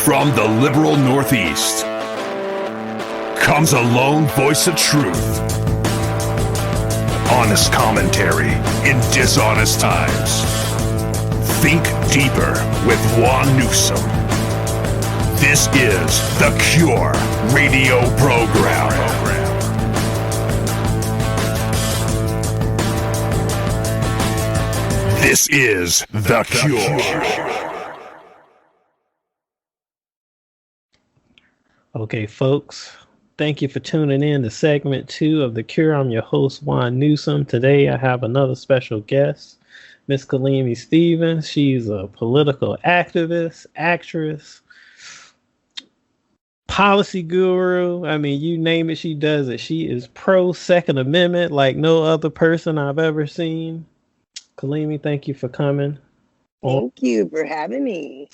From the liberal Northeast comes a lone voice of truth. Honest commentary in dishonest times. Think deeper with Juan Newsom. This is the Cure Radio Program. This is the Cure. Okay, folks, thank you for tuning in to segment 2 of The Cure. I'm your host, Juan Newsom. Today I have another special guest, Miss Kuuleme Stephens. She's a political activist, actress, policy guru. I mean, you name it, she does it. She is pro Second Amendment like no other person I've ever seen. Kuuleme, thank you for coming. Thank you for having me.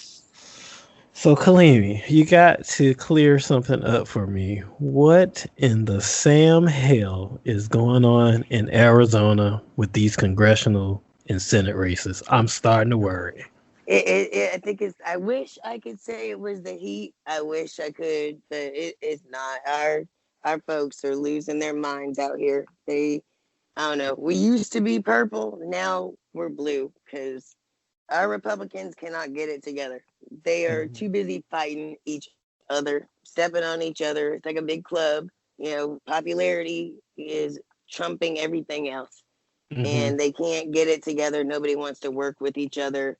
So, Kuuleme, you got to clear something up for me. What in the Sam hell is going on in Arizona with these congressional and Senate races? I'm starting to worry. I think it's. I wish I could say it was the heat. I wish I could, but it's not. Our folks are losing their minds out here. I don't know. We used to be purple. Now we're blue because our Republicans cannot get it together. They are too busy fighting each other, stepping on each other. It's like a big club. You know, popularity is trumping everything else. And they can't get it together. Nobody wants to work with each other.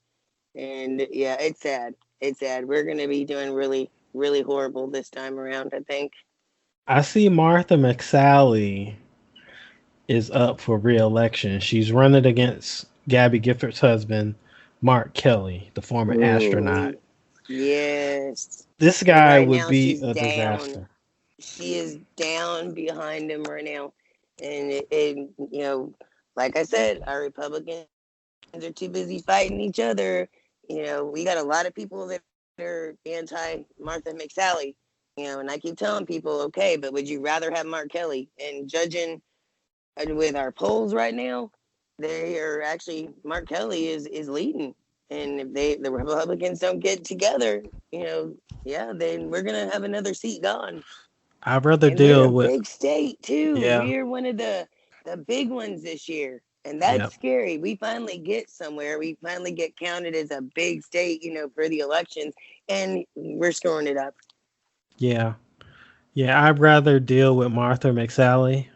And yeah, it's sad. It's sad. We're going to be doing really, really horrible this time around, I think. I see Martha McSally is up for re-election. She's running against Gabby Giffords' husband, Mark Kelly, the former astronaut. Yes. This guy right would now, be she's a down. disaster. She is down behind him right now. And, you know, like I said, our Republicans are too busy fighting each other. You know, we got a lot of people that are anti-Martha McSally. You know, and I keep telling people, okay, but would you rather have Mark Kelly? And judging with our polls right now, they are actually, Mark Kelly is leading. And if the Republicans don't get together, you know, yeah, then we're gonna have another seat gone. I'd rather and deal we're a with big state too. Yeah. We're one of the big ones this year, and that's scary. We finally get somewhere. We finally get counted as a big state, you know, for the elections, and we're screwing it up. Yeah, I'd rather deal with Martha McSally.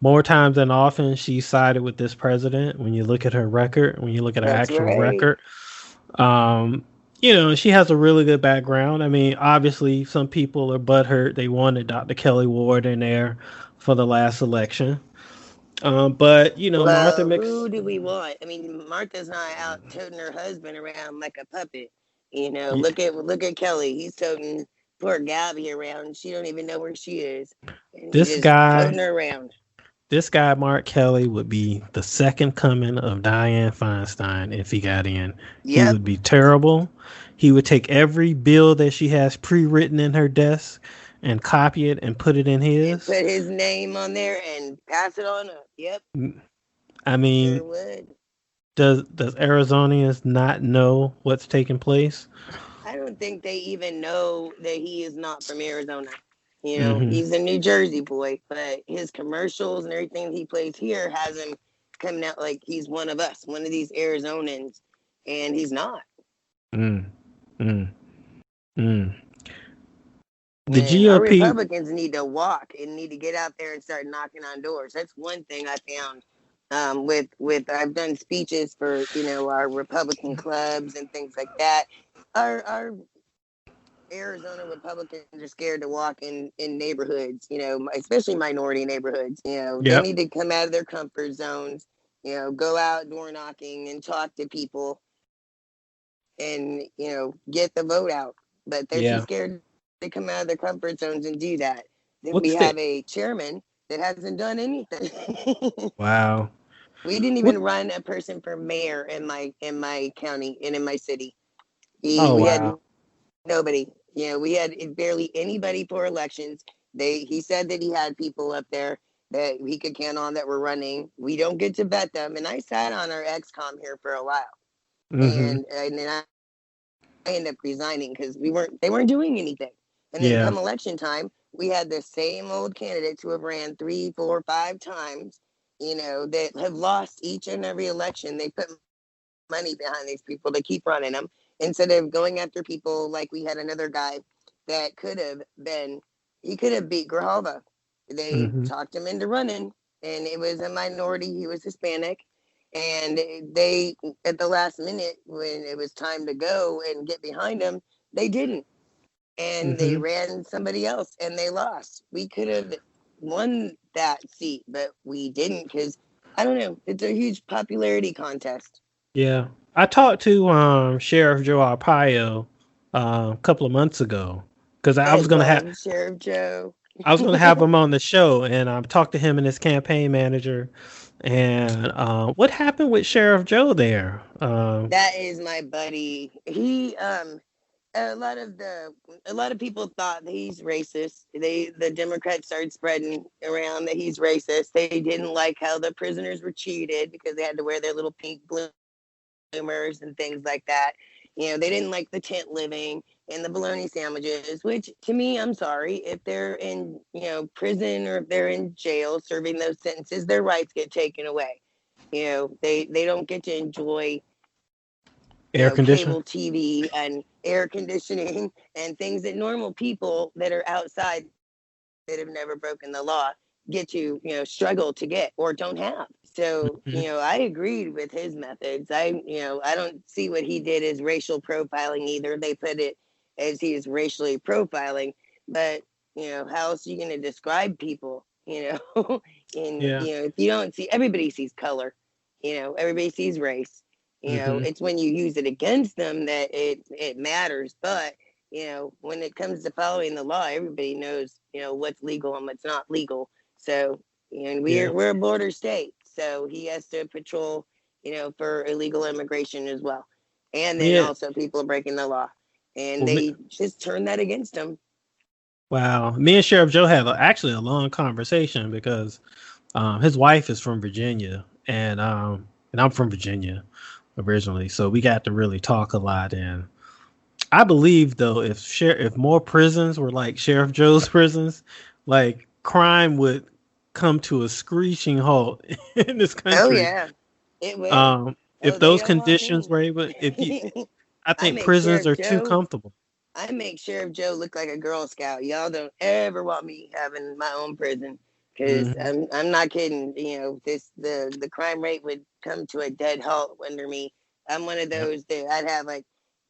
More times than often, she sided with this president. When you look at her record, when you look at her actual record, you know, she has a really good background. I mean, obviously, some people are butthurt. They wanted Dr. Kelly Ward in there for the last election. But, you know, Martha who do we want? I mean, Martha's not out toting her husband around like a puppet. You know, look at Kelly. He's toting poor Gabby around. She don't even know where she is. And this guy toting her around. This guy, Mark Kelly, would be the second coming of Dianne Feinstein if he got in. He would be terrible. He would take every bill that she has pre-written in her desk and copy it and put it in his. And put his name on there and pass it on up. Yep. I mean, sure would. Does Arizonians not know what's taking place? I don't think they even know that he is not from Arizona. You know, he's a New Jersey boy, but his commercials and everything he plays here has him coming out like he's one of us, one of these Arizonans, and he's not. The GOP, our Republicans need to walk and need to get out there and start knocking on doors. That's one thing I found. With I've done speeches for, you know, our Republican clubs and things like that. Our Arizona Republicans are scared to walk in neighborhoods, you know, especially minority neighborhoods. You know, they need to come out of their comfort zones, you know, go out door knocking and talk to people and, you know, get the vote out. But they're too scared to come out of their comfort zones and do that. Then we have a chairman that hasn't done anything. Wow. We didn't even run a person for mayor in my county and in my city. We had nobody. You know, we had barely anybody for elections. He said that he had people up there that he could count on that were running. We don't get to vet them. And I sat on our XCOM here for a while. And then end up resigning because they weren't doing anything. And then come election time, we had the same old candidates who have ran 3, 4, 5 times, that have lost each and every election. They put money behind these people to keep running them instead of going after people like we had another guy that he could have beat Grijalva. They talked him into running, and it was a minority. He was Hispanic. And they, at the last minute, when it was time to go and get behind him, they didn't. And they ran somebody else, and they lost. We could have won that seat, but we didn't because, I don't know, it's a huge popularity contest. Yeah. I talked to Sheriff Joe Arpaio a couple of months ago because I was going to have Sheriff Joe. I was going to have him on the show, and I talked to him and his campaign manager. And what happened with Sheriff Joe there? That is my buddy. He a lot of people thought that he's racist. The Democrats started spreading around that he's racist. They didn't like how the prisoners were treated because they had to wear their little pink bloomers and things like that. They didn't like the tent living and the bologna sandwiches, which to me, I'm sorry, if they're in, prison or if they're in jail serving those sentences, their rights get taken away. They don't get to enjoy cable TV and air conditioning and things that normal people that are outside that have never broken the law get to, struggle to get or don't have. So, I agreed with his methods. I don't see what he did as racial profiling either. They put it as he is racially profiling, but, how else are you going to describe people, and, if you don't see, everybody sees color, everybody sees race. It's when you use it against them that it matters. But, when it comes to following the law, everybody knows, what's legal and what's not legal. So, and we're a border state. So he has to patrol, for illegal immigration as well. And then also people breaking the law. And they just turn that against him. Wow. Me and Sheriff Joe had actually a long conversation because his wife is from Virginia, and I'm from Virginia originally. So we got to really talk a lot. And I believe, though, if more prisons were like Sheriff Joe's prisons, like crime would come to a screeching halt in this country. Oh yeah, it will. If those conditions were able, I think prisons are too comfortable. I make Sheriff Joe look like a Girl Scout. Y'all don't ever want me having my own prison because I'm not kidding. The crime rate would come to a dead halt under me. I'm one of those that I'd have like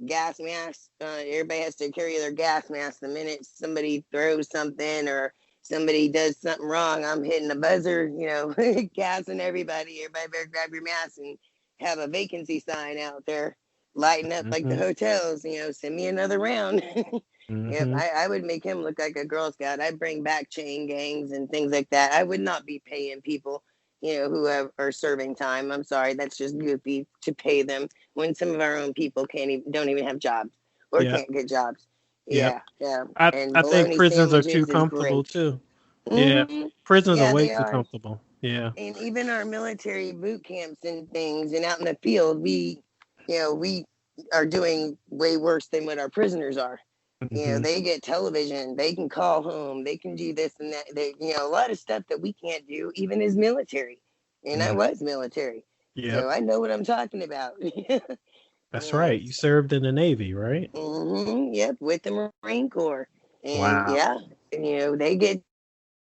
gas masks. Everybody has to carry their gas mask the minute somebody throws something or somebody does something wrong. I'm hitting the buzzer, gassing everybody. Everybody better grab your mask and have a vacancy sign out there, lighting up like the hotels. Send me another round. I would make him look like a Girl Scout. I'd bring back chain gangs and things like that. I would not be paying people, who are serving time. I'm sorry, that's just goofy to pay them when some of our own people don't even have jobs or can't get jobs. Yeah. I think prisons are too comfortable too. Yeah, prisons are way too comfortable. Yeah, and even our military boot camps and things, and out in the field, we are doing way worse than what our prisoners are. They get television, they can call home, they can do this and that. They, a lot of stuff that we can't do, even as military. And I was military, so I know what I'm talking about. That's right. You served in the Navy, right? Yep, with the Marine Corps. And they get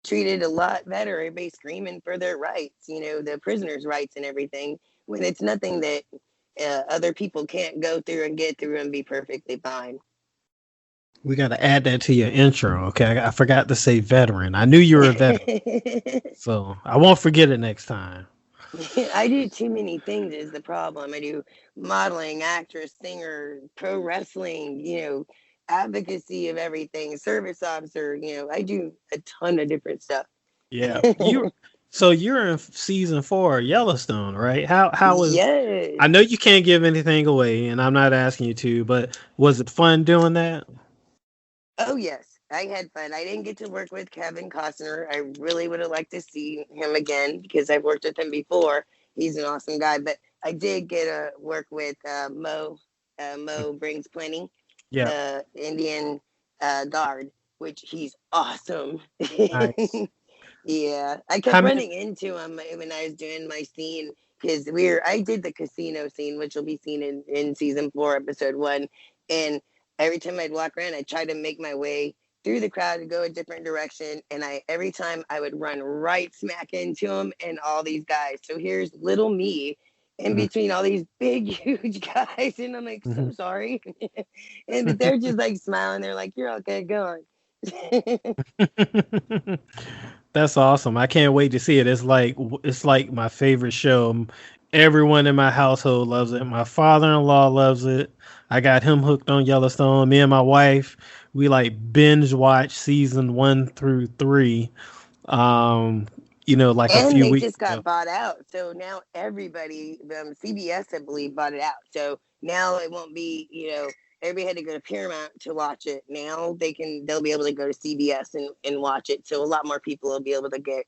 treated a lot better. Everybody's screaming for their rights, the prisoners' rights and everything, when it's nothing that other people can't go through and get through and be perfectly fine. We got to add that to your intro, okay? I forgot to say veteran. I knew you were a veteran, so I won't forget it next time. I do too many things is the problem. I do modeling, actress, singer, pro wrestling, advocacy of everything, service officer, I do a ton of different stuff. Yeah. You're in season 4 of Yellowstone, right? How was I know you can't give anything away, and I'm not asking you to, but was it fun doing that? Oh yes. I had fun. I didn't get to work with Kevin Costner. I really would have liked to see him again because I've worked with him before. He's an awesome guy. But I did get to work with Mo Mo brings plenty, Yeah. the Indian guard, which he's awesome. Nice. Yeah, I How kept many? running into him when I was doing my scene because I did the casino scene, which will be seen in season 4, episode 1. And every time I'd walk around, I'd try to make my way through the crowd to go a different direction. And every time I would run right smack into him and all these guys. So here's little me in between all these big, huge guys. And I'm like, so sorry. But they're just like smiling. They're like, you're okay, go Mm-hmm. That's awesome. I can't wait to see it. It's like my favorite show. Everyone in my household loves it. My father-in-law loves it. I got him hooked on Yellowstone. Me and my wife, we like binge watch season 1 through 3. Like a And few they weeks just got ago. bought out. So now everybody, CBS, I believe, bought it out. So now it won't be, everybody had to go to Paramount to watch it. Now they'll be able to go to CBS and watch it. So a lot more people will be able to get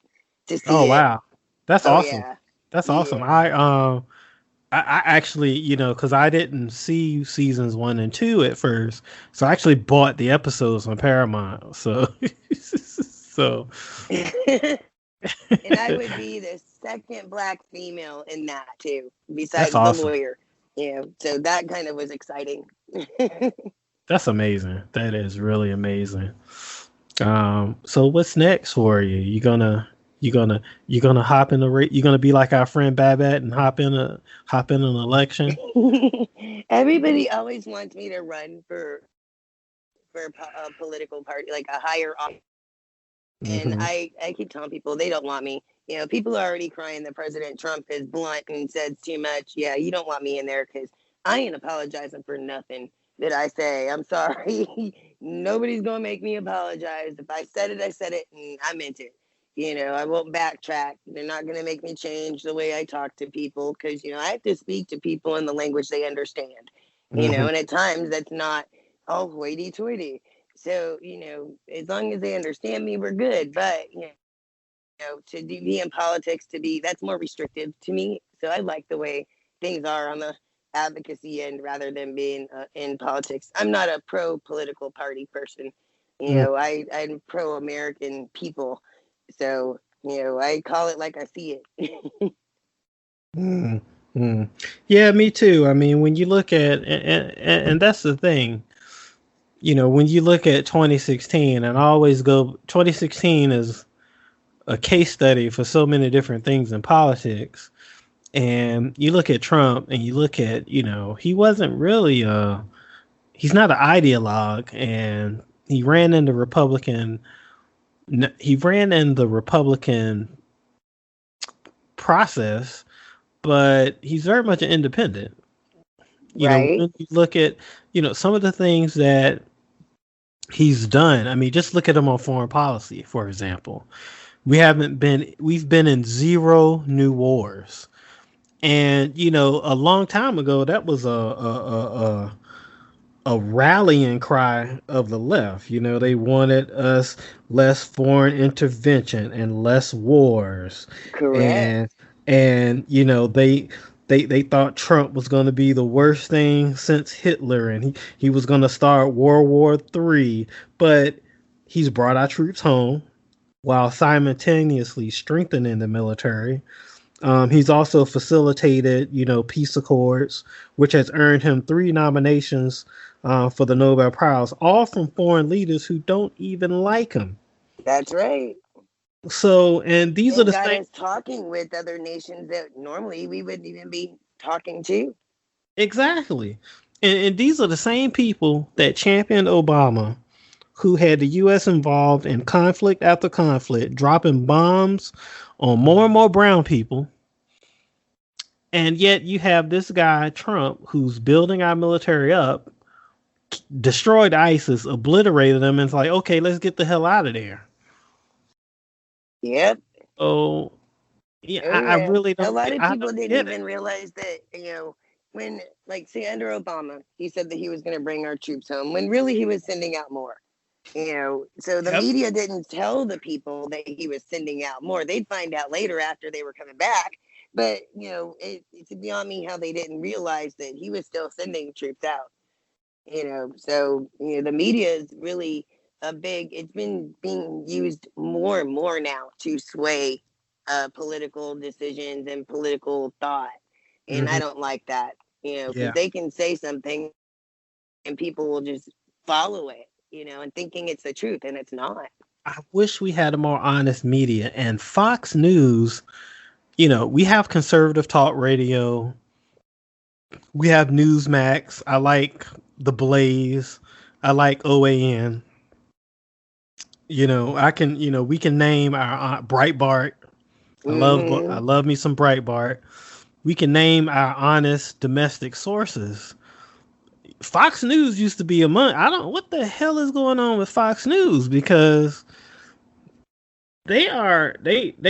to Oh see it. wow. That's Oh awesome. yeah. That's awesome. Yeah. I actually, because I didn't see seasons 1 and 2 at first, so I actually bought the episodes on Paramount. So, so And I would be the second black female in that too, that's besides the awesome. lawyer. So that kind of was exciting. That's amazing. That is really amazing. So what's next for you? You gonna hop in the race? You gonna be like our friend Babette and hop in an election? Everybody always wants me to run for a political party, like a higher office. And Hmm. I keep telling people they don't want me. People are already crying that President Trump is blunt and says too much. Yeah, you don't want me in there because I ain't apologizing for nothing that I say. I'm sorry. Nobody's going to make me apologize. If I said it, I said it, and I meant it. I won't backtrack. They're not going to make me change the way I talk to people because, I have to speak to people in the language they understand. Hmm. And at times that's not all hoity toity. So, as long as they understand me, we're good. But, be in politics, that's more restrictive to me. So I like the way things are on the advocacy end rather than being in politics. I'm not a pro political party person. I'm pro American people. So, I call it like I see it. Mm-hmm. Yeah, me too. I mean, when you look at and that's the thing. When you look at 2016, and I always go 2016 is a case study for so many different things in politics. And you look at Trump and you look at, he wasn't really he's not an ideologue, and he ran in the Republican process, but he's very much an independent. Right. When you look at, some of the things that he's done, I mean, just look at him on foreign policy, for example. We've been in 0 new wars. And a long time ago, that was a rallying cry of the left. They wanted us less foreign intervention and less wars, Correct. and they thought Trump was going to be the worst thing since Hitler, and he was going to start World War III, but he's brought our troops home while simultaneously strengthening the military. He's also facilitated, peace accords, which has earned him 3 nominations for the Nobel Prize, all from foreign leaders who don't even like him. That's right. So, and these are And the got same. us talking with other nations that normally we wouldn't even be talking to. Exactly. And these are the same people that championed Obama, who had the U.S. involved in conflict after conflict, dropping bombs on more and more brown people. And yet you have this guy, Trump, who's building our military up, destroyed ISIS, obliterated them, and it's like, okay, let's get the hell out of there. Yep. So, yeah, Oh I yeah. really A don't lot of I people don't didn't get it. even realize that, when, like, say, under Obama, he said that he was going to bring our troops home when really he was sending out more. So the Yep. media didn't tell the people that he was sending out more. They'd find out later after they were coming back But it's beyond me how they didn't realize that he was still sending troops out. So the media is really it's been being used more and more now to sway political decisions and political thought. And I don't like that, because they can say something and people will just follow it, and thinking it's the truth, and it's not. I wish we had a more honest media. And Fox News, we have conservative talk radio. We have Newsmax. I like The Blaze. I like OAN. We can name our Breitbart. I love me some Breitbart. We can name our honest domestic sources. Fox News used to be what the hell is going on with Fox News, because they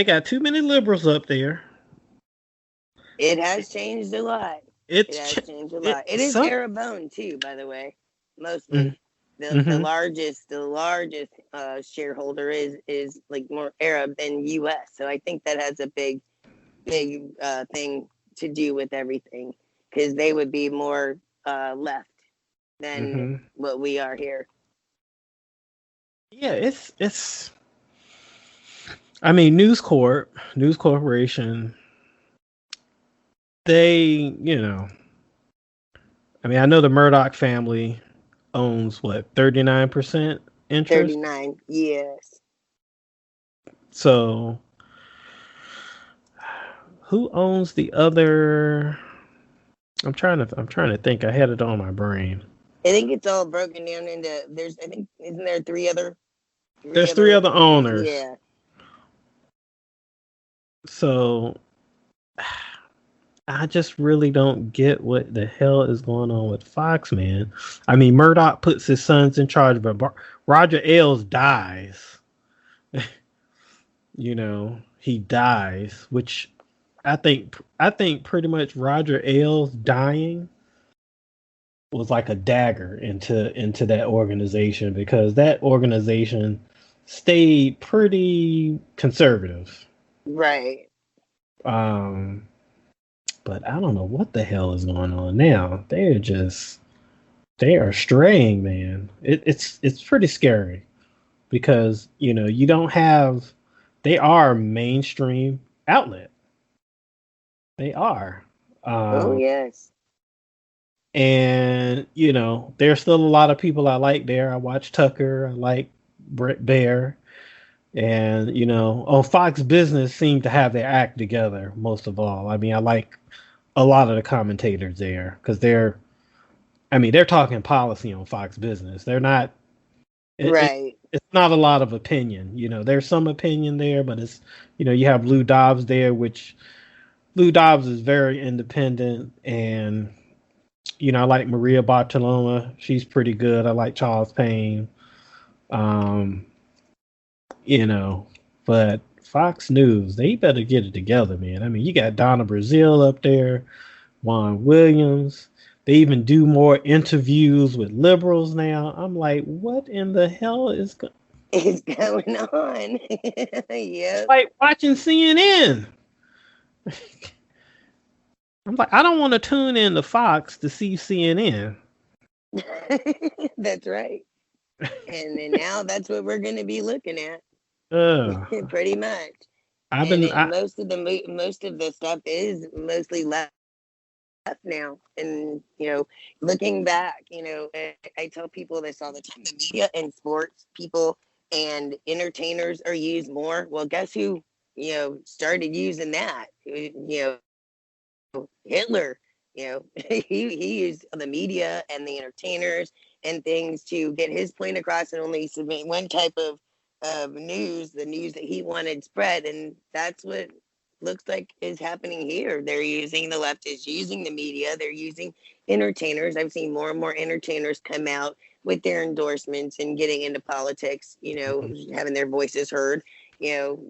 got too many liberals up there. It has changed a lot. It has changed a lot. It is Arab owned too, by the way. Mostly. The largest shareholder is like more Arab than US. So I think that has a big thing to do with everything, because they would be more left than what we are here. Yeah, it's I mean, News Corporation, they, I know the Murdoch family owns 39% interest? 39, yes. So who owns the other? I'm trying to think. I had it on my brain. I think it's all broken down into isn't there three other owners. Yeah. So I just really don't get what the hell is going on with Fox, man. I mean, Murdoch puts his sons in charge, but Roger Ailes dies. He dies, which I think pretty much Roger Ailes dying was like a dagger into that organization, because that organization stayed pretty conservative. Right. But I don't know what the hell is going on now. They are straying, man. It's pretty scary, because you don't have. They are a mainstream outlet. They are. Oh yes. And there's still a lot of people I like there. I watch Tucker. I like Brett Baer. And Fox Business seemed to have their act together most of all. I mean, I like a lot of the commentators there, because they're talking policy on Fox Business. They're not right. It's not a lot of opinion. There's some opinion there, but it's you have Lou Dobbs there, which Lou Dobbs is very independent, and I like Maria Bartoloma. She's pretty good. I like Charles Payne. But Fox News, they better get it together, man. I mean, you got Donna Brazile up there, Juan Williams. They even do more interviews with liberals now. I'm like, what in the hell is going on? Yeah. Like watching CNN. I'm like, I don't want to tune in to Fox to see CNN. That's right. And now that's what we're going to be looking at. Pretty much. Most of the stuff is mostly left now. And looking back, I tell people this all the time: the media and sports people and entertainers are used more. Well, guess who started using that? Hitler. He used the media and the entertainers and things to get his point across, and only submit one type of news, the news that he wanted spread. And that's what looks like is happening here. The left is using the media. They're using entertainers. I've seen more and more entertainers come out with their endorsements and getting into politics, having their voices heard,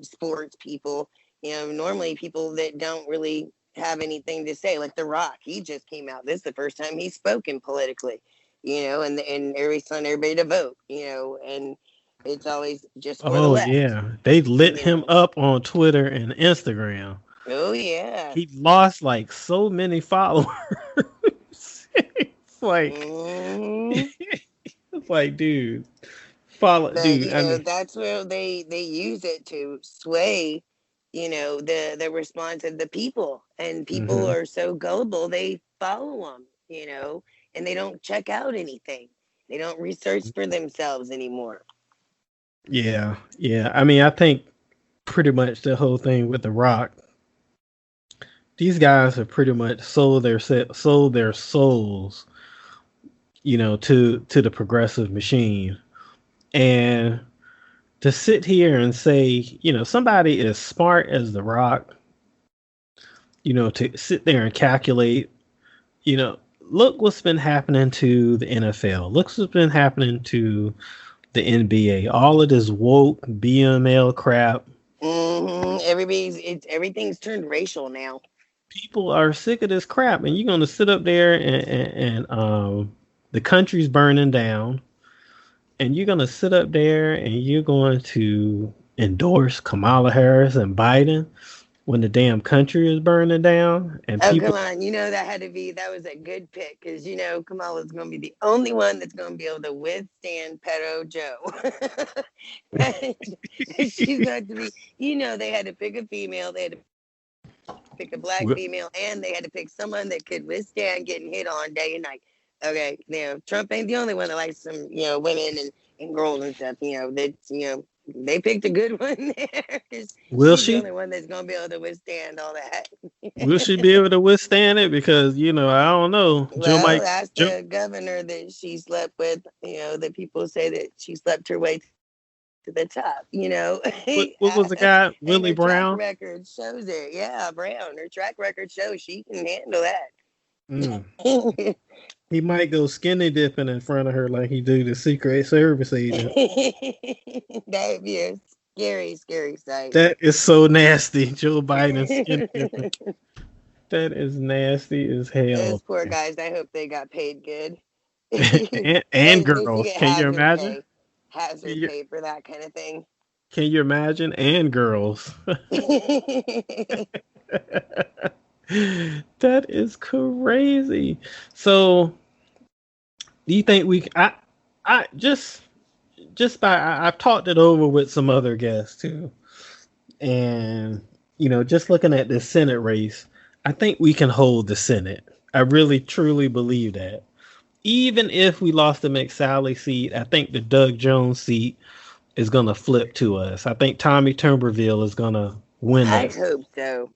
sports people, normally people that don't really have anything to say, like The Rock. He just came out. This is the first time he's spoken politically, and everybody's telling everybody to vote, and it's always just for the left. Yeah. They lit him up on Twitter and Instagram. Oh yeah. He lost like so many followers. It's like, it's like, dude, follow, But dude. you I know, mean, that's where they use it to sway, you know, the response of the people, and people mm-hmm. are so gullible they follow them, you know, and they don't check out anything. They don't research for themselves anymore. Yeah, yeah. I mean, I think pretty much the whole thing with The Rock. These guys have pretty much sold their souls, to the progressive machine. And to sit here and say, somebody as smart as The Rock, to sit there and calculate, look what's been happening to the NFL. Look what's been happening to the NBA. All of this woke BML crap. Everything's turned racial now. People are sick of this crap, and you're going to sit up there and the country's burning down, and you're going to sit up there and you're going to endorse Kamala Harris and Biden when the damn country is burning down. And come on, you know that was a good pick, because you know Kamala's going to be the only one that's going to be able to withstand Pedo Joe. She's going to be, they had to pick a female, they had to pick a black female, and they had to pick someone that could withstand getting hit on day and night. Okay, Trump ain't the only one that likes some, women and girls and stuff. They picked a good one there, because she's the only one that's gonna be able to withstand all that. Will she be able to withstand it? Because I don't know. Well, that's the governor that she slept with. That people say that she slept her way to the top. What was the guy? Willie Brown. Track record shows it. Yeah, Brown. Her track record shows she can handle that. He might go skinny dipping in front of her like he do the Secret Service agent. That would be a scary, scary sight. That is so nasty. Joe Biden skinny dipping. That is nasty as hell. Those poor guys, I hope they got paid good. and girls. Can you imagine? Hazard pay for that kind of thing. Can you imagine? And girls. That is crazy. So, do you think I've talked it over with some other guests too, and just looking at this Senate race, I think we can hold the Senate. I really truly believe that. Even if we lost the McSally seat, I think the Doug Jones seat is gonna flip to us. I think Tommy Tuberville is gonna win. I hope so.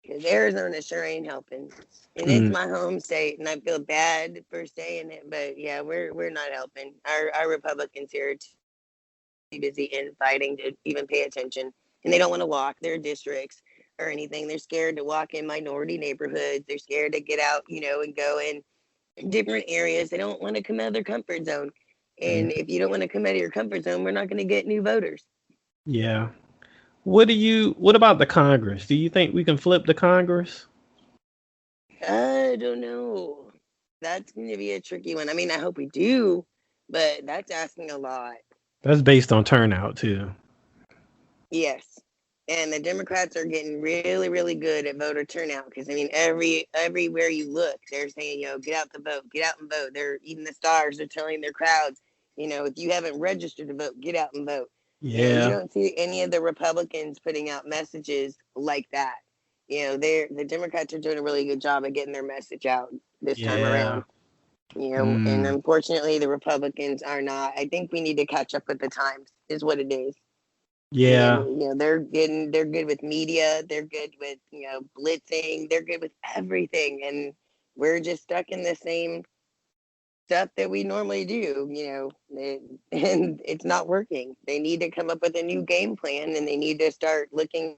Because Arizona sure ain't helping, and it's my home state, and I feel bad for saying it, but yeah, we're not helping. Our Republicans here are too busy infighting to even pay attention, and they don't want to walk their districts or anything. They're scared to walk in minority neighborhoods. They're scared to get out, and go in different areas. They don't want to come out of their comfort zone, and if you don't want to come out of your comfort zone, we're not going to get new voters. Yeah. What about the Congress? Do you think we can flip the Congress? I don't know. That's going to be a tricky one. I mean, I hope we do, but that's asking a lot. That's based on turnout too. Yes. And the Democrats are getting really, really good at voter turnout, because I mean, everywhere you look, they're saying, get out the vote, get out and vote. Even the stars are telling their crowds, if you haven't registered to vote, get out and vote. Yeah. You don't see any of the Republicans putting out messages like that. The Democrats are doing a really good job of getting their message out this time around. And unfortunately the Republicans are not. I think we need to catch up with the times, is what it is. Yeah. And, they're good with media, they're good with, blitzing, they're good with everything, and we're just stuck in the same stuff that we normally do, and it's not working. They need to come up with a new game plan, and they need to start looking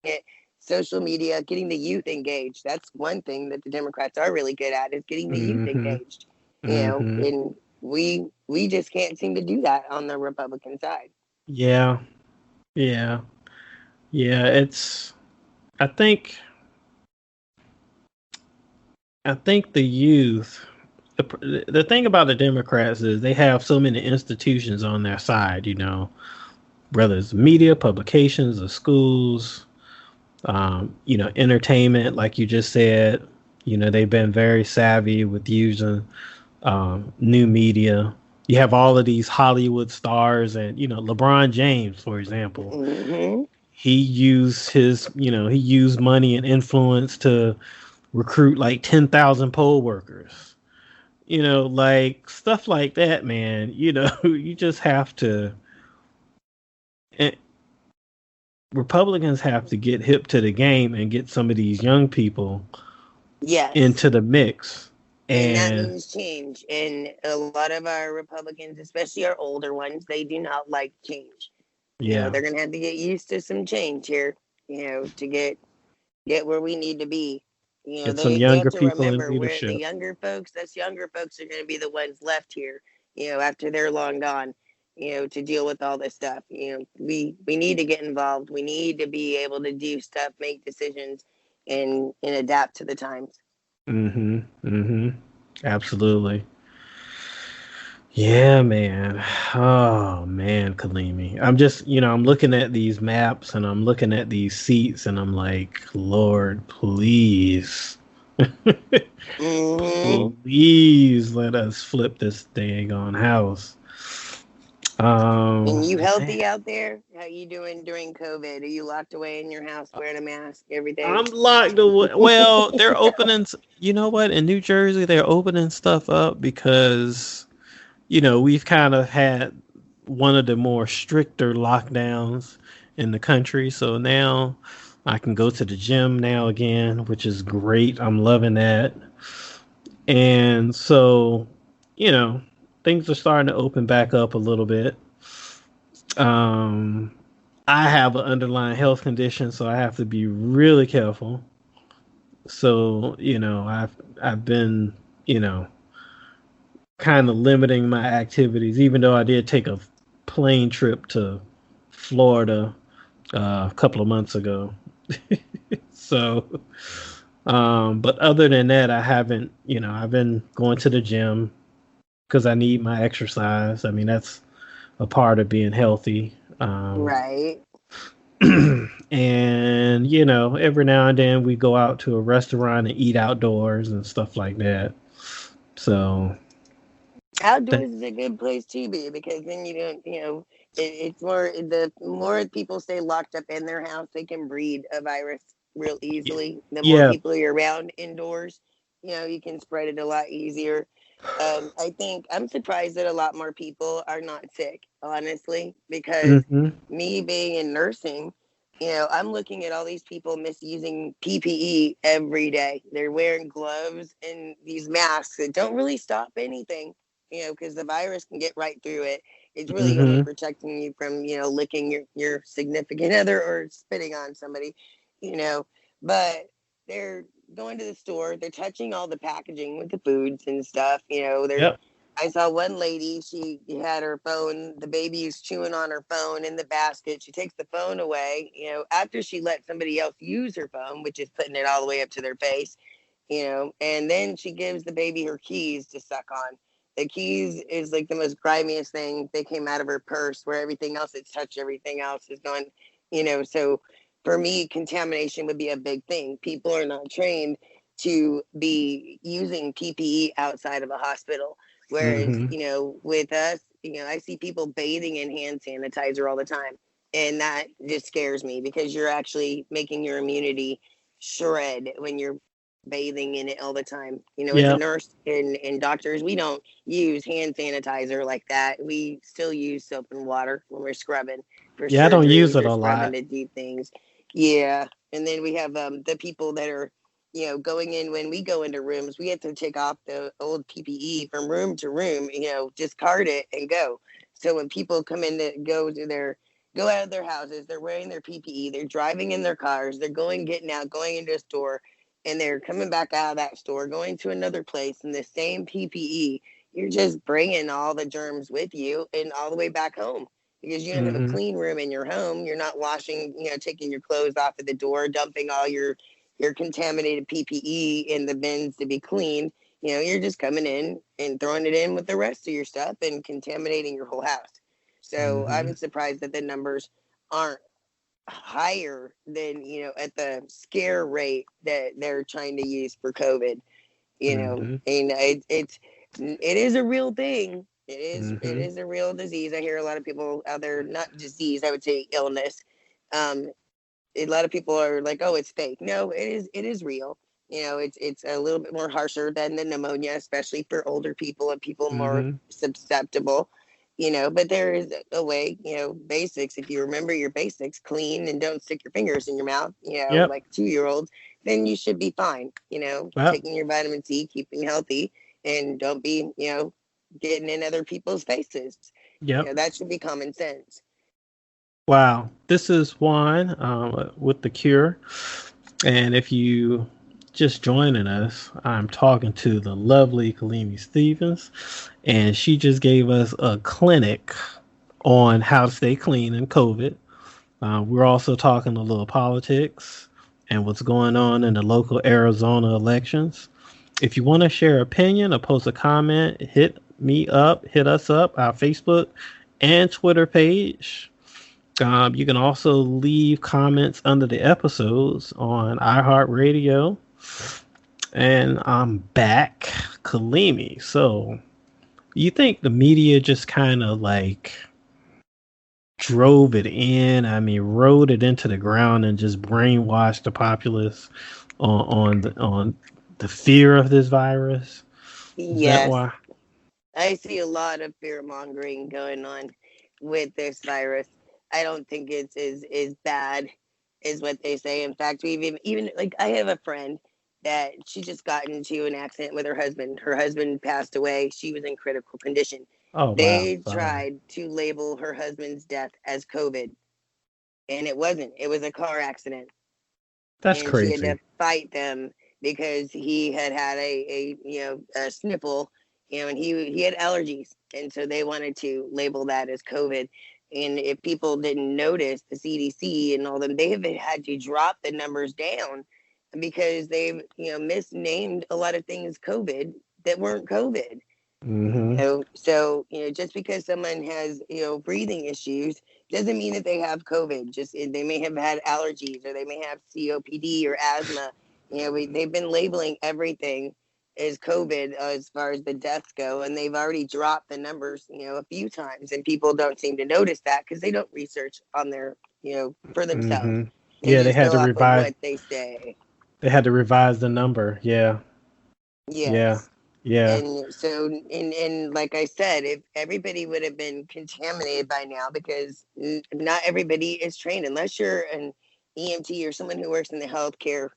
at social media, getting the youth engaged. That's one thing that the Democrats are really good at, is getting the youth engaged. And we just can't seem to do that on the Republican side. Yeah. It's, I think the youth. The thing about the Democrats is they have so many institutions on their side, whether it's media, publications, or schools, Entertainment, like you just said, they've been very savvy with using new media. You have all of these Hollywood stars, and LeBron James, for example, Mm-hmm. he used money and influence to recruit like 10,000 poll workers. Like stuff like that, man. You just have to. eh, Republicans have to get hip to the game and get some of these young people Yes. into the mix. And that And means change. And a lot of our Republicans, especially our older ones, they do not like change. yeah, They're going to have to get used to some change here, to get where we need to be. get some They have younger to people in remember where the leadership. younger folks, us younger folks are going to be the ones left here, after they're long gone, to deal with all this stuff. We need to get involved. We need to be able to do stuff, make decisions, and adapt to the times. Mm-hmm. Mm-hmm. Absolutely. Yeah, man. Oh man, Kalimi. I'm just, I'm looking at these maps and I'm looking at these seats and I'm like, Lord, please. Mm-hmm. Please let us flip this dang on house. And you Man, healthy out there? How you doing during COVID? Are you locked away in your house wearing a mask, everything? I'm locked away. Well, they're opening. You know what? In New Jersey, they're opening stuff up because we've kind of had one of the more stricter lockdowns in the country. So now I can go to the gym now again, which is great. I'm loving that. And so, you know, things are starting to open back up a little bit. Um, I have an underlying health condition, so I have to be really careful. So, I've been, you know, kind of limiting my activities, even though I did take a plane trip to Florida a couple of months ago. So, but other than that, I haven't, I've been going to the gym because I need my exercise. I mean, that's a part of being healthy. Right. And, every now and then we go out to a restaurant and eat outdoors and stuff like that. So, that, Outdoors is a good place to be because then you don't, it's more, the more people stay locked up in their house, they can breed a virus real easily. The more yeah. people you're around indoors, you can spread it a lot easier. I think I'm surprised that a lot more people are not sick, honestly, because Hmm. me being in nursing, I'm looking at all these people misusing PPE every day. They're wearing gloves and these masks that don't really stop anything, because the virus can get right through it. It's really only Hmm. protecting you from, licking your significant other or spitting on somebody, you know. But they're going to the store, they're touching all the packaging with the foods and stuff, they're Yep. I saw one lady, she had her phone, the baby is chewing on her phone in the basket. She takes the phone away, after she let somebody else use her phone, which is putting it all the way up to their face, and then she gives the baby her keys to suck on. The keys is like the most grimiest thing. They came out of her purse where everything else it's touched, everything else is gone, so for me, contamination would be a big thing. People are not trained to be using PPE outside of a hospital. Whereas, Hmm. with us, I see people bathing in hand sanitizer all the time. And that just scares me because you're actually making your immunity shred when you're bathing in it all the time. As a Yep. nurse and doctors, we don't use hand sanitizer like that. We still use soap and water when we're scrubbing for Yeah, I don't use surgeries it or a scrubbing lot. to do things. Yeah. And then we have the people that are, going in when we go into rooms, we have to take off the old PPE from room to room, discard it and go. So when people come in to go out of their houses, they're wearing their PPE, they're driving in their cars, they're getting out, going into a store, and they're coming back out of that store, going to another place in the same PPE. You're just bringing all the germs with you and all the way back home because you don't have a Hmm. clean room in your home. You're not washing, taking your clothes off at the door, dumping all your contaminated PPE in the bins to be cleaned. You're just coming in and throwing it in with the rest of your stuff and contaminating your whole house. So Hmm. I'm surprised that the numbers aren't higher than, at the scare rate that they're trying to use for COVID. And it is a real thing. It is a real disease. I hear a lot of people out there, not disease, I would say illness. A lot of people are like, oh, it's fake. No, it is real. It's a little bit more harsher than the pneumonia, especially for older people and people more susceptible. But there is a way, basics. If you remember your basics, clean and don't stick your fingers in your mouth, Yep. like 2-year-olds, then you should be fine. Yep. Taking your vitamin C, keeping healthy, and don't be, getting in other people's faces. Yep. That should be common sense. Wow. This is Juan with The Cure. And if you just joining us, I'm talking to the lovely Kuuleme Stephens. And she just gave us a clinic on how to stay clean in COVID. We're also talking a little politics and what's going on in the local Arizona elections. If you want to share opinion or post a comment, hit us up, our Facebook and Twitter page. You can also leave comments under the episodes on iHeartRadio. And I'm back, Kuuleme. So, you think the media just kind of like drove it in? I mean, rode it into the ground and just brainwashed the populace on the fear of this virus? Is that why? I see a lot of fear mongering going on with this virus. I don't think it's as bad as what they say. In fact, we've even like I have a friend that she just got into an accident with her husband. Her husband passed away. She was in critical condition. Oh, wow. They Sorry. tried to label her husband's death as COVID, and it wasn't. It was a car accident. That's and crazy. She had to fight them because he had a sniffle, and he had allergies, and so they wanted to label that as COVID. And if people didn't notice, the CDC and all them, they have had to drop the numbers down because they've misnamed a lot of things COVID that weren't COVID. So just because someone has breathing issues doesn't mean that they have COVID. Just they may have had allergies, or they may have COPD or asthma. They've been labeling everything as COVID as far as the deaths go, and they've already dropped the numbers a few times, and people don't seem to notice that because they don't research on their for themselves. They had to revise what they say. They had to revise the number. Yeah. Yes. Yeah. And so, and like I said, if everybody would have been contaminated by now, because not everybody is trained, unless you're an EMT or someone who works in the healthcare,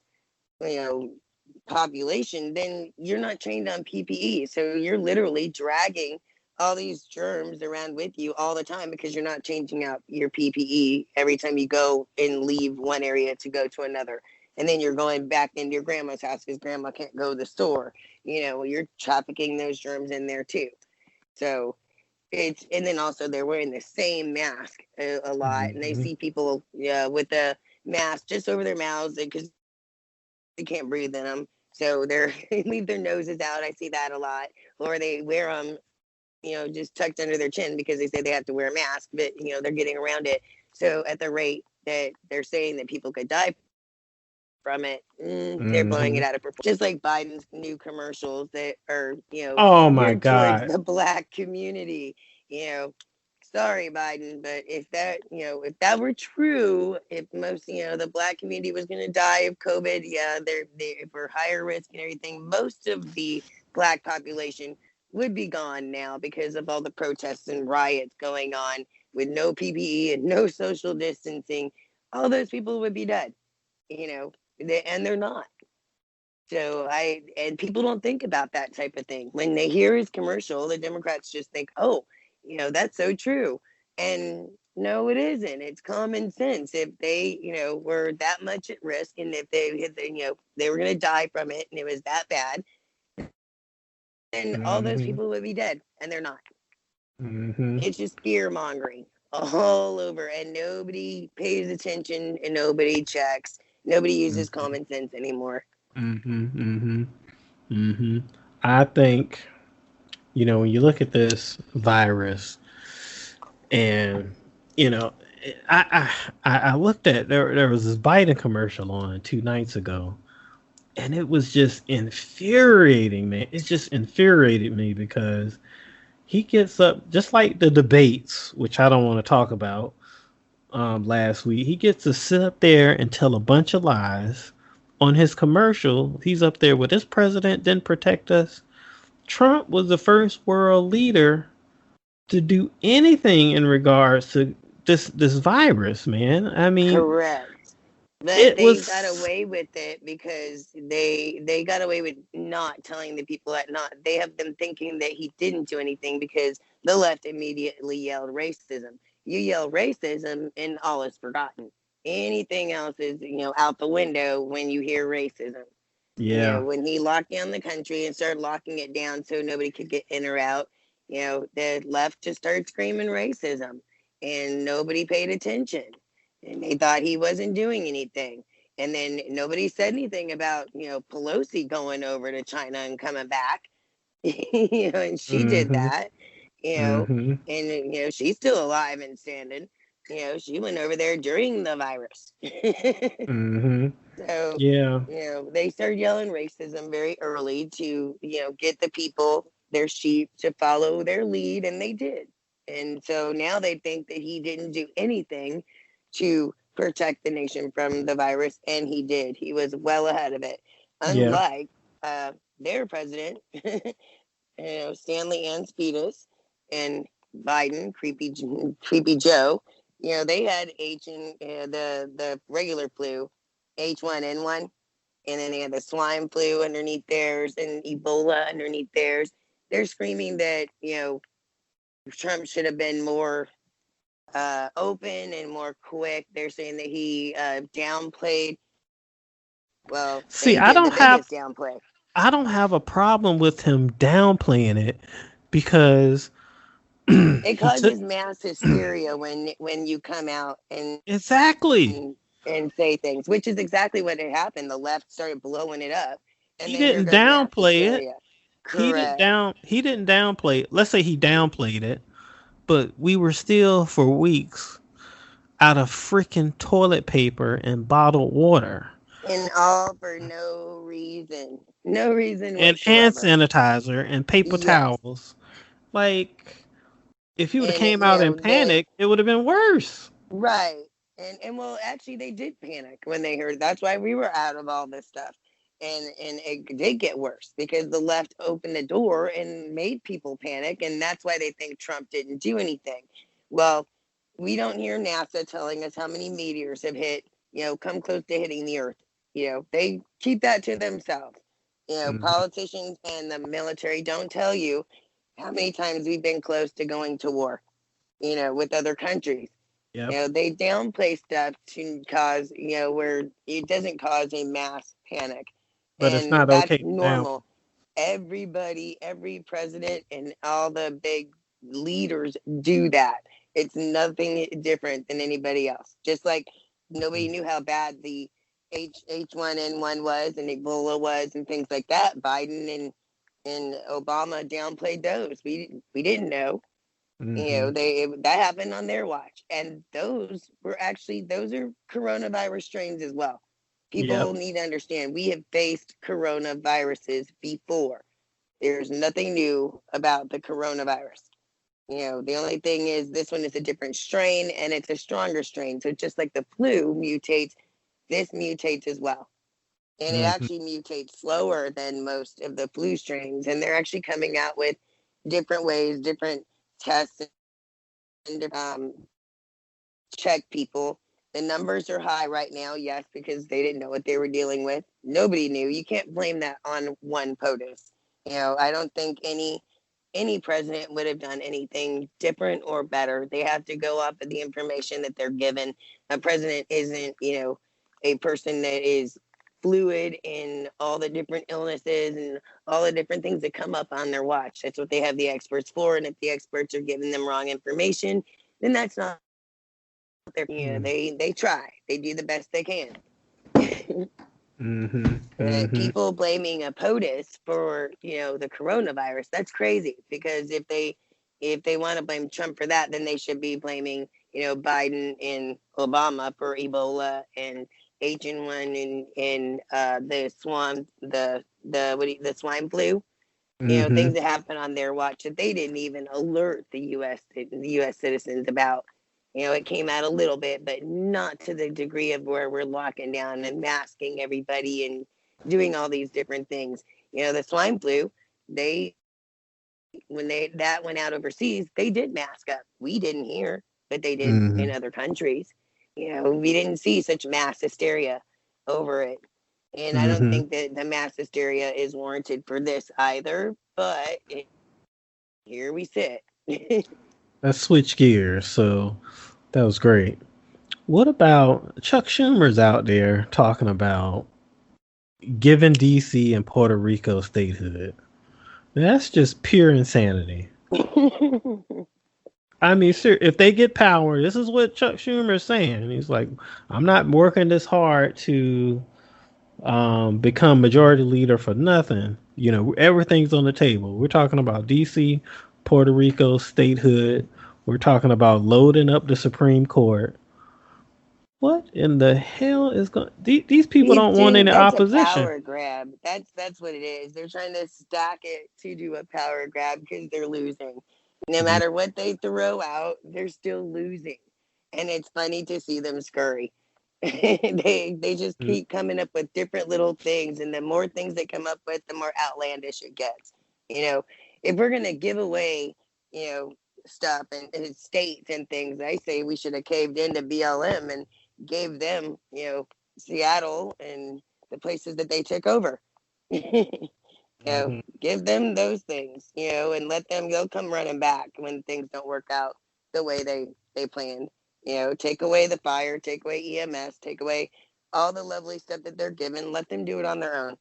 population, then you're not trained on PPE. So you're literally dragging all these germs around with you all the time because you're not changing out your PPE every time you go and leave one area to go to another. And then you're going back into your grandma's house because grandma can't go to the store. You're trafficking those germs in there too. So and then also they're wearing the same mask a lot, and they see people with the mask just over their mouths because they can't breathe in them. So they leave their noses out. I see that a lot. Or they wear them, just tucked under their chin because they say they have to wear a mask, but they're getting around it. So at the rate that they're saying that people could die from it, they're blowing it out of proportion. Just like Biden's new commercials that are, oh my God, towards the Black community. Sorry, Biden, but if that were true, if most, the Black community was going to die of COVID, if we're higher risk and everything, most of the Black population would be gone now because of all the protests and riots going on with no PPE and no social distancing. All those people would be dead, and they're not. So and people don't think about that type of thing. When they hear his commercial, the Democrats just think, oh, that's so true. And no, it isn't. It's common sense. If they, were that much at risk, and if they were going to die from it, and it was that bad, then all those people would be dead, and they're not. It's just fear mongering all over, and nobody pays attention, and nobody checks. Nobody uses common sense anymore. I think, when you look at this virus, and I looked at there was this Biden commercial on 2 nights ago, and it was just infuriating, man. It just infuriated me because he gets up just like the debates, which I don't want to talk about. Last week, he gets to sit up there and tell a bunch of lies on his commercial. He's up there with this president didn't protect us. Trump was the first world leader to do anything in regards to this virus, man. I mean, correct. But it they was got away with it because they got away with not telling the people that not they have them thinking that he didn't do anything because the left immediately yelled racism. You yell racism and all is forgotten. Anything else is, out the window when you hear racism. yeah. When he locked down the country and started locking it down so nobody could get in or out, the left just started screaming racism and nobody paid attention and they thought he wasn't doing anything. And then nobody said anything about, Pelosi going over to China and coming back, and she did Mm-hmm. that, Mm-hmm. and, she's still alive and standing. She went over there during the virus. Mm-hmm. So, Yeah. they started yelling racism very early to, get the people, their sheep, to follow their lead, and they did. And so now they think that he didn't do anything to protect the nation from the virus, and he did. He was well ahead of it. Yeah. Unlike their president, Stanley and Speedus and Biden, creepy Joe. They had the regular flu, H1N1, and then they had the swine flu underneath theirs and Ebola underneath theirs. They're screaming that Trump should have been more open and more quick. They're saying that he downplayed. Well, See, they I did the don't have biggest downplay. I don't have a problem with him downplaying it because It he took causes mass hysteria when you come out exactly. and say things, which is exactly what had happened. The left started blowing it up, and He then here didn't goes mass downplay it. hysteria. Correct. He didn't downplay it. Let's say he downplayed it, but we were still for weeks out of freaking toilet paper and bottled water. And all for no reason. No reason And hand whatsoever. sanitizer and paper Yes. towels. Like if he would have And it, came out in panic, it would have been worse. right. And well, actually they did panic when they heard. That's why we were out of all this stuff. And it did get worse because the left opened the door and made people panic, and that's why they think Trump didn't do anything. Well, we don't hear NASA telling us how many meteors have hit, come close to hitting the earth. They keep that to themselves. Mhm. Politicians and the military don't tell you how many times we've been close to going to war, with other countries. Yep. They downplay stuff to cause, where it doesn't cause a mass panic. But it's And not that's okay now. normal. Everybody, every president, and all the big leaders do that. It's nothing different than anybody else. Just like nobody knew how bad the H1N1 was and Ebola was and things like that. Biden and Obama downplayed those. We didn't know. Mm-hmm. That happened on their watch, and those are coronavirus strains as well. Yep. People need to understand we have faced coronaviruses before. There's nothing new about the coronavirus. The only thing is this one is a different strain and it's a stronger strain. So just like the flu mutates, this mutates as well. And it Mm-hmm. actually mutates slower than most of the flu strains. And they're actually coming out with different ways, different tests and check people. The numbers are high right now, yes, because they didn't know what they were dealing with. Nobody knew. You can't blame that on one POTUS. I don't think any president would have done anything different or better. They have to go off of the information that they're given. A president isn't, a person that is fluid in all the different illnesses and all the different things that come up on their watch. That's what they have the experts for. And if the experts are giving them wrong information, then that's not their, they try. They do the best they can. Mm-hmm. Mm-hmm. People blaming a POTUS for the coronavirus, that's crazy, because if they want to blame Trump for that, then they should be blaming Biden and Obama for Ebola and H1N1 and the swine flu. Things that happened on their watch that they didn't even alert the U.S. Citizens about. It came out a little bit, but not to the degree of where we're locking down and masking everybody and doing all these different things. The swine flu, when that went out overseas, they did mask up. We didn't here, but they did in other countries. We didn't see such mass hysteria over it. And I don't think that the mass hysteria is warranted for this either, but here we sit. Let's switch gears. So that was great. What about Chuck Schumer's out there talking about giving DC and Puerto Rico statehood? That's just pure insanity. I mean, sir, if they get power, this is what Chuck Schumer is saying. He's like, I'm not working this hard to become majority leader for nothing. Everything's on the table. We're talking about DC, Puerto Rico statehood. We're talking about loading up the Supreme Court. What in the hell is going? These people don't want any opposition. That's a power grab. That's what it is. They're trying to stack it to do a power grab because they're losing. No matter what they throw out, they're still losing, and it's funny to see them scurry. they just keep coming up with different little things, and the more things they come up with, the more outlandish it gets. If we're gonna give away, stuff and states and things, I say we should have caved into BLM and gave them, Seattle and the places that they took over. Give them those things, and let them go come running back when things don't work out the way they planned. Take away the fire, take away EMS, take away all the lovely stuff that they're given, let them do it on their own.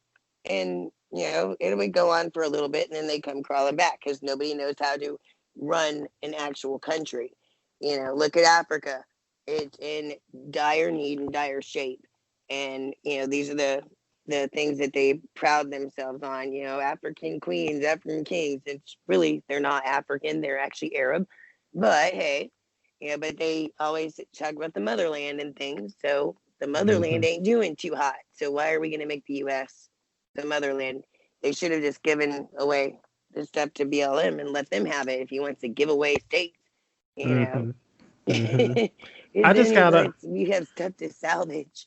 And, it would go on for a little bit and then they come crawling back because nobody knows how to run an actual country. Look at Africa. It's in dire need and dire shape. And, these are the things that they proud themselves on, African queens, African kings. It's really, they're not African, they're actually Arab. But hey, but they always talk about the motherland and things. So the motherland ain't doing too hot. So why are we going to make the U.S. the motherland? They should have just given away the stuff to BLM and let them have it if he wants to give away states. I just gotta. We have stuff to salvage.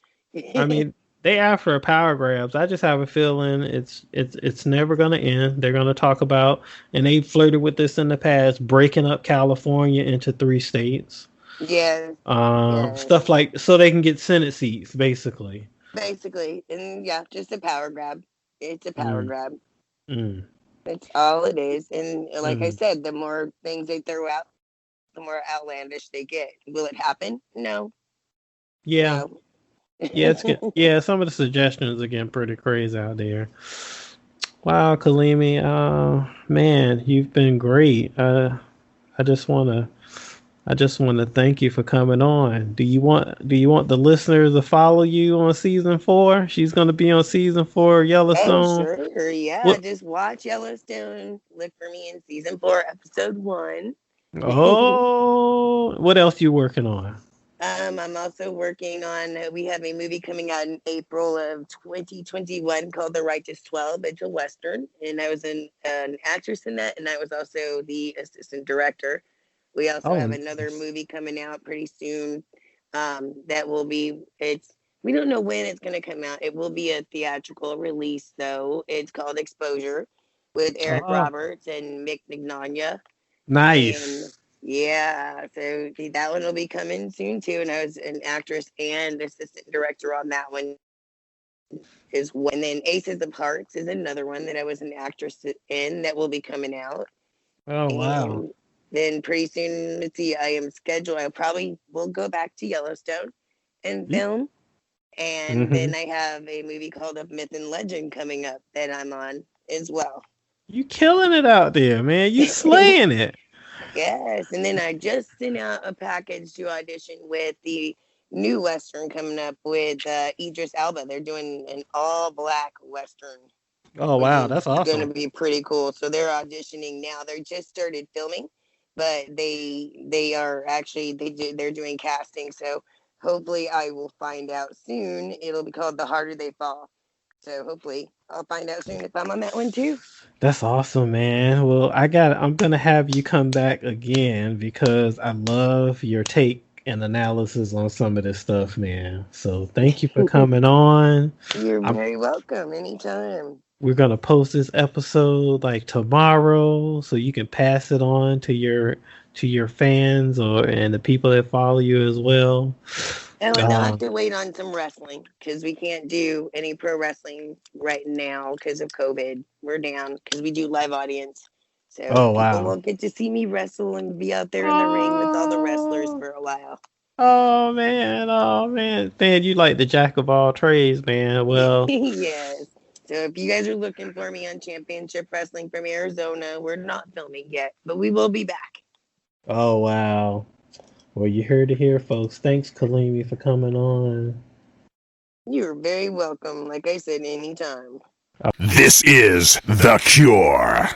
I mean, they after power grabs. I just have a feeling it's never going to end. They're going to talk about, and they flirted with this in the past, breaking up California into 3 states. Yeah. Stuff like so they can get Senate seats, basically. Basically, and yeah, just a power grab. It's a power grab. That's all it is. And like I said, the more things they throw out, the more outlandish they get. Will it happen? No. Yeah. No. Yeah, it's good. Yeah, some of the suggestions are getting pretty crazy out there. Wow, Kuuleme, man, you've been great. I just want to thank you for coming on. Do you want the listeners to follow you on season 4? She's going to be on season 4 Yellowstone. Oh, sure, yeah. Just watch Yellowstone. Look for me in season 4, episode 1. Oh, what else you working on? I'm also working on, we have a movie coming out in April of 2021 called The Righteous 12. It's a Western, and I was an actress in that, and I was also the assistant director. We also have another movie coming out pretty soon that will be, we don't know when it's going to come out. It will be a theatrical release, though. It's called Exposure with Eric Roberts and Mick Mignola. Nice. And yeah, so that one will be coming soon too. And I was an actress and assistant director on that one as well. And then Aces of Hearts is another one that I was an actress in that will be coming out. Oh, wow. And then pretty soon, let's see, I am scheduled. I probably will go back to Yellowstone and film. And then I have a movie called Of Myth and Legend coming up that I'm on as well. You killing it out there, man. You slaying it. Yes, and then I just sent out a package to audition with the new Western coming up with Idris Elba. They're doing an all-black Western. Oh, wow, that's awesome. It's going to be pretty cool. So they're auditioning now. They just started filming, but they are actually they're doing casting. So hopefully I will find out soon. It'll be called The Harder They Fall. So hopefully I'll find out soon if I'm on that one too. That's awesome, man. Well, I'm gonna have you come back again because I love your take and analysis on some of this stuff, man. So thank you for coming on. You're very welcome anytime. We're gonna post this episode like tomorrow, so you can pass it on to your fans and the people that follow you as well. Oh, and I'll have to wait on some wrestling because we can't do any pro wrestling right now because of COVID. We're down because we do live audience. So people won't get to see me wrestle and be out there in the ring with all the wrestlers for a while. Oh man, you like the jack of all trades, man. Well, yes. So if you guys are looking for me on Championship Wrestling from Arizona, we're not filming yet, but we will be back. Oh wow. Well, you heard it here, folks. Thanks, Kuuleme, for coming on. You're very welcome. Like I said, anytime. This is The Cure.